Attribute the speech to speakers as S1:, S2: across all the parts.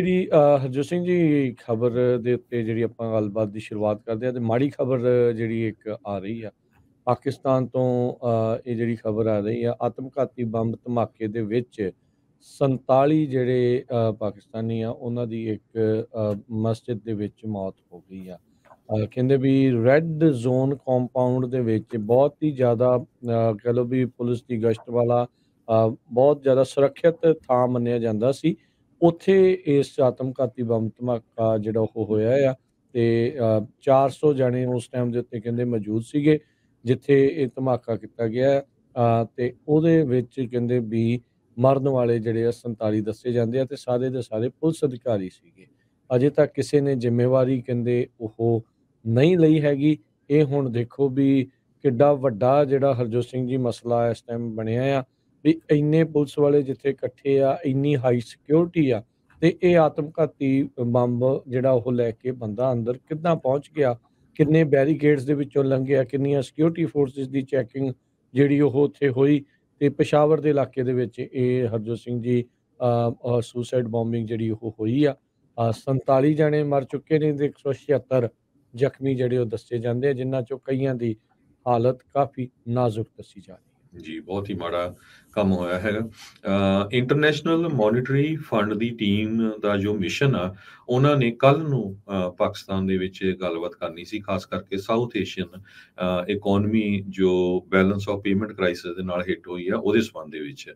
S1: ਜਿਹੜੀ ਹਰਜੋਤ ਸਿੰਘ ਜੀ ਖਬਰ ਦੇ ਉੱਤੇ ਜਿਹੜੀ ਆਪਾਂ ਗੱਲਬਾਤ ਦੀ ਸ਼ੁਰੂਆਤ ਕਰਦੇ ਹਾਂ ਤੇ ਮਾੜੀ ਖਬਰ ਜਿਹੜੀ ਇੱਕ ਆ ਰਹੀ ਆ ਪਾਕਿਸਤਾਨ ਤੋਂ। ਇਹ ਜਿਹੜੀ ਖਬਰ ਆ ਰਹੀ ਆ ਆਤਮਘਾਤੀ ਬੰਬ ਧਮਾਕੇ ਦੇ ਵਿੱਚ 47 ਜਿਹੜੇ ਪਾਕਿਸਤਾਨੀ ਆ ਉਹਨਾਂ ਦੀ ਇੱਕ ਮਸਜਿਦ ਦੇ ਵਿੱਚ ਮੌਤ ਹੋ ਗਈ ਆ। ਕਹਿੰਦੇ ਵੀ ਰੈੱਡ ਜ਼ੋਨ ਕੰਪਾਊਂਡ ਦੇ ਵਿੱਚ ਬਹੁਤ ਹੀ ਜ਼ਿਆਦਾ ਕਹਿ ਲਓ ਵੀ ਪੁਲਿਸ ਦੀ ਗਸ਼ਤ ਵਾਲਾ ਬਹੁਤ ਜ਼ਿਆਦਾ ਸੁਰੱਖਿਅਤ ਥਾਂ ਮੰਨਿਆ ਜਾਂਦਾ ਸੀ। ਉੱਥੇ ਇਸ ਆਤਮਘਾਤੀ ਬੰਬ ਧਮਾਕਾ ਜਿਹੜਾ ਉਹ ਹੋਇਆ ਆ ਤੇ 400 ਜਣੇ ਉਸ ਟਾਈਮ ਦੇ ਉੱਤੇ ਕਹਿੰਦੇ ਮੌਜੂਦ ਸੀਗੇ ਜਿੱਥੇ ਇਹ ਧਮਾਕਾ ਕੀਤਾ ਗਿਆ। ਤੇ ਉਹਦੇ ਵਿੱਚ ਕਹਿੰਦੇ ਵੀ ਮਰਨ ਵਾਲੇ ਜਿਹੜੇ ਆ 47 ਦੱਸੇ ਜਾਂਦੇ ਆ ਤੇ ਸਾਰੇ ਦੇ ਸਾਰੇ ਪੁਲਿਸ ਅਧਿਕਾਰੀ ਸੀਗੇ। ਅਜੇ ਤੱਕ ਕਿਸੇ ਨੇ ਜ਼ਿੰਮੇਵਾਰੀ ਕਹਿੰਦੇ ਉਹ ਨਹੀਂ ਲਈ ਹੈਗੀ। ਇਹ ਹੁਣ ਦੇਖੋ ਵੀ ਕਿੱਡਾ ਵੱਡਾ ਜਿਹੜਾ ਹਰਜੋਤ ਸਿੰਘ ਜੀ ਮਸਲਾ ਇਸ ਟਾਈਮ ਬਣਿਆ ਆ ਵੀ ਇੰਨੇ ਪੁਲਿਸ ਵਾਲੇ ਜਿੱਥੇ ਇਕੱਠੇ ਆ, ਇੰਨੀ ਹਾਈ ਸਿਕਿਉਰਿਟੀ ਆ ਤੇ ਇਹ ਆਤਮਘਾਤੀ ਬੰਬ ਜਿਹੜਾ ਉਹ ਲੈ ਕੇ ਬੰਦਾ ਅੰਦਰ ਕਿੱਦਾਂ ਪਹੁੰਚ ਗਿਆ, ਕਿੰਨੇ ਬੈਰੀਕੇਡਸ ਦੇ ਵਿੱਚੋਂ ਲੰਘਿਆ, ਕਿੰਨੀਆਂ ਸਿਕਿਉਰਿਟੀ ਫੋਰਸਿਸ ਦੀ ਚੈਕਿੰਗ ਜਿਹੜੀ ਉਹ ਉੱਥੇ ਹੋਈ ਤੇ ਪੇਸ਼ਾਵਰ ਦੇ ਇਲਾਕੇ ਦੇ ਵਿੱਚ ਇਹ ਹਰਜੋਤ ਸਿੰਘ ਜੀ ਸੁਸਾਈਡ ਬੋmbਿੰਗ ਜਿਹੜੀ ਉਹ ਹੋਈ ਆ। 47 ਜਣੇ ਮਰ ਚੁੱਕੇ ਨੇ ਤੇ 176 ਜ਼ਖਮੀ ਜਿਹੜੇ ਉਹ ਦੱਸੇ ਜਾਂਦੇ ਆ, ਜਿਨ੍ਹਾਂ ਚੋਂ ਕਈਆਂ ਦੀ ਹਾਲਤ ਕਾਫੀ ਨਾਜ਼ੁਕ ਦੱਸੀ ਜਾ ਰਹੀ ਹੈ।
S2: ਜੀ ਬਹੁਤ ਹੀ ਮਾੜਾ ਕੰਮ ਹੋਇਆ ਹੈਗਾ। ਇੰਟਰਨੈਸ਼ਨਲ ਮੋਨਿਟਰੀ ਫੰਡ ਦੀ ਟੀਮ ਦਾ ਜੋ ਮਿਸ਼ਨ ਆ ਉਹਨਾਂ ਨੇ ਕੱਲ ਨੂੰ ਪਾਕਿਸਤਾਨ ਦੇ ਵਿੱਚ ਗੱਲਬਾਤ ਕਰਨੀ ਸੀ, ਖਾਸ ਕਰਕੇ ਸਾਊਥ ਏਸ਼ੀਅਨ ਇਕੋਨਮੀ ਜੋ ਬੈਲੈਂਸ ਆਫ ਪੇਮੈਂਟ ਕ੍ਰਾਈਸਿਸ ਦੇ ਨਾਲ ਹਿੱਟ ਹੋਈ ਆ ਉਹਦੇ ਸੰਬੰਧ ਦੇ ਵਿੱਚ।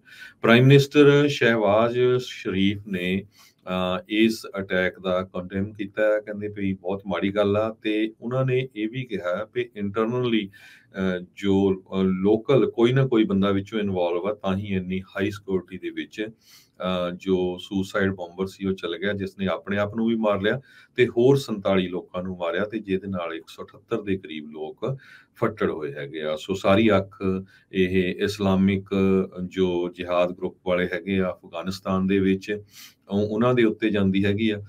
S2: ਪ੍ਰਾਈਮ ਮਿਨਿਸਟਰ ਸ਼ਹਿਬਾਜ਼ ਸ਼ਰੀਫ ਨੇ ਇਸ ਅਟੈਕ ਦਾ ਕੰਡੈਮ ਕੀਤਾ ਹੈ, ਕਹਿੰਦੇ ਵੀ ਬਹੁਤ ਮਾੜੀ ਗੱਲ ਆ ਤੇ ਉਹਨਾਂ ਨੇ ਇਹ ਵੀ ਕਿਹਾ ਵੀ ਇੰਟਰਨਲੀ ਜੋ ਲੋਕਲ ਕੋਈ ਨਾ ਕੋਈ ਬੰਦਾ ਵਿੱਚੋਂ ਇਨਵੋਲਵ ਆ ਤਾਂ ਹੀ ਇੰਨੀ ਹਾਈ ਸਿਕਿਉਰਿਟੀ ਦੇ ਵਿੱਚ ਜੋ ਸੁਸਾਈਡ ਬੰਬਰ ਸੀ ਉਹ ਚਲ ਗਿਆ, ਜਿਸ ਨੇ ਆਪਣੇ ਆਪ ਨੂੰ ਵੀ ਮਾਰ ਲਿਆ ਤੇ ਹੋਰ 47 ਲੋਕਾਂ ਨੂੰ ਮਾਰਿਆ ਤੇ ਜਿਹਦੇ ਨਾਲ 178 ਦੇ ਕਰੀਬ ਲੋਕ ਫੱਟੜ ਹੋਏ ਹੈਗੇ ਆ। ਸੋ ਸਾਰੀ ਅੱਖ ਇਹ ਇਸਲਾਮਿਕ ਜੋ ਜਿਹਾਦ ਗਰੁੱਪ ਵਾਲੇ ਹੈਗੇ ਆ ਅਫਗਾਨਿਸਤਾਨ ਦੇ ਵਿੱਚ ਉਹਨਾਂ ਦੇ ਉੱਤੇ ਜਾਂਦੀ ਹੈਗੀ ਆ।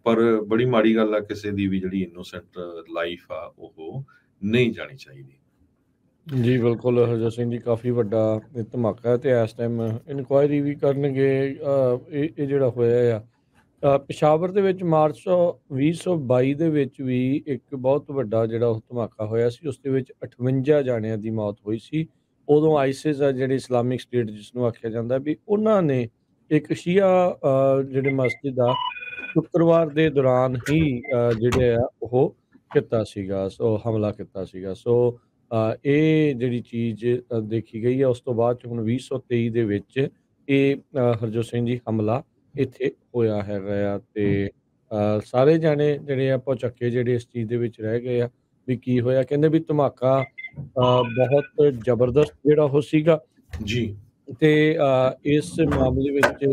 S2: ਪਰ ਬੜੀ ਮਾੜੀ ਗੱਲ ਆ ਕਿਸੇ ਦੀ ਵੀ ਜਿਹੜੀ ਇਨੋਸੈਂਟ ਲਾਈਫ ਆ ਉਹ ਨਹੀਂ ਜਾਣੀ ਚਾਹੀਦੀ।
S1: ਜੀ ਬਿਲਕੁਲ ਹਰਜੋਤ ਸਿੰਘ ਜੀ ਕਾਫੀ ਵੱਡਾ ਇਹ ਧਮਾਕਾ ਹੈ ਤੇ ਇਸ ਟਾਈਮ ਇਨਕੁਆਇਰੀ ਵੀ ਕਰਨਗੇ। ਇਹ ਜਿਹੜਾ ਹੋਇਆ ਆ ਪੇਸ਼ਾਵਰ ਦੇ ਵਿੱਚ ਮਾਰਚ 2022 ਦੇ ਵਿੱਚ ਵੀ ਇੱਕ ਬਹੁਤ ਵੱਡਾ ਜਿਹੜਾ ਉਹ ਧਮਾਕਾ ਹੋਇਆ ਸੀ, ਉਸ ਦੇ ਵਿੱਚ 58 ਜਾਣਿਆਂ ਦੀ ਮੌਤ ਹੋਈ ਸੀ। ਉਦੋਂ ਆਈਸਿਸ ਆ ਜਿਹੜੀ ਇਸਲਾਮਿਕ ਸਟੇਟ ਜਿਸ ਨੂੰ ਆਖਿਆ ਜਾਂਦਾ ਵੀ ਉਹਨਾਂ ਨੇ ਇੱਕ ਸ਼ੀਆ ਜਿਹੜੇ ਮਸਜਿਦ ਆ ਸ਼ੁੱਕਰਵਾਰ ਦੇ ਦੌਰਾਨ ਹੀ ਜਿਹੜੇ ਆ ਉਹ ਕੀਤਾ ਸੀਗਾ, ਸੋ ਹਮਲਾ ਕੀਤਾ ਸੀਗਾ। ਸੋ ਇਹ ਜਿਹੜੀ ਚੀਜ਼ ਦੇਖੀ ਗਈ ਹੈ। ਉਸ ਤੋਂ ਬਾਅਦ 'ਚ ਹੁਣ 2023 ਦੇ ਵਿੱਚ ਇਹ ਹਰਜੋਤ ਸਿੰਘ ਜੀ ਹਮਲਾ ਇੱਥੇ ਹੋਇਆ ਹੈਗਾ ਆ ਤੇ ਸਾਰੇ ਜਾਣੇ ਜਿਹੜੇ ਆ ਭੌਚੱਕੇ ਜਿਹੜੇ ਇਸ ਚੀਜ਼ ਦੇ ਵਿੱਚ ਰਹਿ ਗਏ ਆ ਵੀ ਕੀ ਹੋਇਆ। ਕਹਿੰਦੇ ਵੀ ਧਮਾਕਾ ਬਹੁਤ ਜ਼ਬਰਦਸਤ ਜਿਹੜਾ ਉਹ ਸੀਗਾ
S2: ਜੀ
S1: ਤੇ ਇਸ ਮਾਮਲੇ ਵਿੱਚ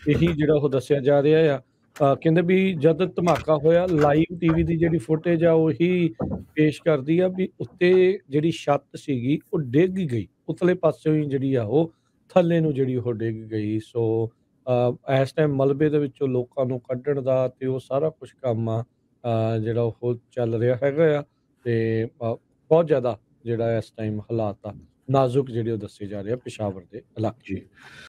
S1: ਇਹੀ ਜਿਹੜਾ ਉਹ ਦੱਸਿਆ ਜਾ ਰਿਹਾ ਆ। ਕਹਿੰਦੇ ਵੀ ਜਦ ਧਮਾਕਾ ਹੋਇਆ ਲਾਈਵ ਟੀਵੀ ਦੀ ਜਿਹੜੀ ਫੁਟੇਜ ਆ ਉਹੀ ਪੇਸ਼ ਕਰਦੀ ਆ ਵੀ ਉੱਤੇ ਜਿਹੜੀ ਛੱਤ ਸੀਗੀ ਉਹ ਡਿੱਗ ਗਈ, ਉਤਲੇ ਪਾਸਿਓਂ ਹੀ ਜਿਹੜੀ ਆ ਉਹ ਥੱਲੇ ਨੂੰ ਜਿਹੜੀ ਉਹ ਡਿੱਗ ਗਈ। ਸੋ ਇਸ ਟਾਈਮ ਮਲਬੇ ਦੇ ਵਿੱਚੋਂ ਲੋਕਾਂ ਨੂੰ ਕੱਢਣ ਦਾ ਤੇ ਉਹ ਸਾਰਾ ਕੁਛ ਕੰਮ ਆ ਜਿਹੜਾ ਉਹ ਚੱਲ ਰਿਹਾ ਹੈਗਾ ਆ ਤੇ ਬਹੁਤ ਜ਼ਿਆਦਾ ਜਿਹੜਾ ਇਸ ਟਾਈਮ ਹਾਲਾਤ ਆ ਨਾਜ਼ੁਕ ਜਿਹੜੇ ਉਹ ਦੱਸੇ ਜਾ ਰਹੇ ਆ ਪੇਸ਼ਾਵਰ ਦੇ ਇਲਾਕੇ।
S2: ਜੀ